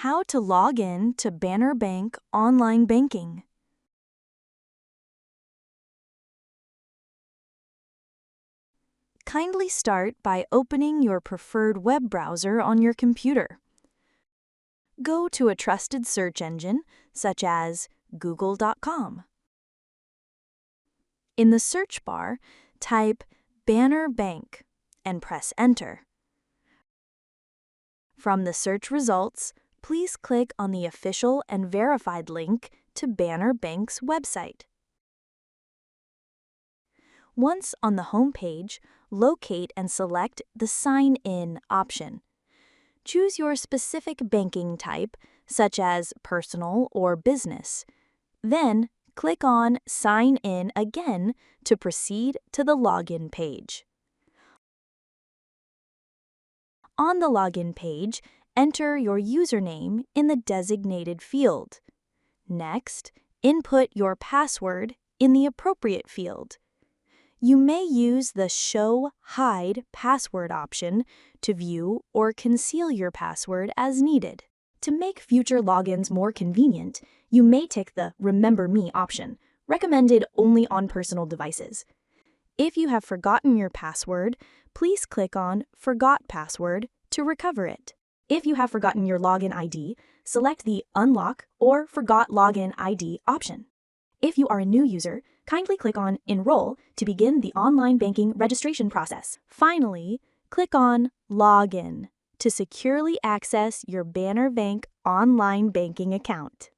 How to log in to Banner Bank online banking. Kindly start by opening your preferred web browser on your computer. Go to a trusted search engine, such as google.com. In the search bar, type Banner Bank and press Enter. From the search results, please click on the official and verified link to Banner Bank's website. Once on the home page, locate and select the Sign In option. Choose your specific banking type, such as personal or business. Then, click on Sign In again to proceed to the login page. On the login page, enter your username in the designated field. Next, input your password in the appropriate field. You may use the Show Hide Password option to view or conceal your password as needed. To make future logins more convenient, you may tick the Remember Me option, recommended only on personal devices. If you have forgotten your password, please click on Forgot Password to recover it. If you have forgotten your login ID, select the Unlock or Forgot Login ID option. If you are a new user, kindly click on Enroll to begin the online banking registration process. Finally, click on Login to securely access your Banner Bank online banking account.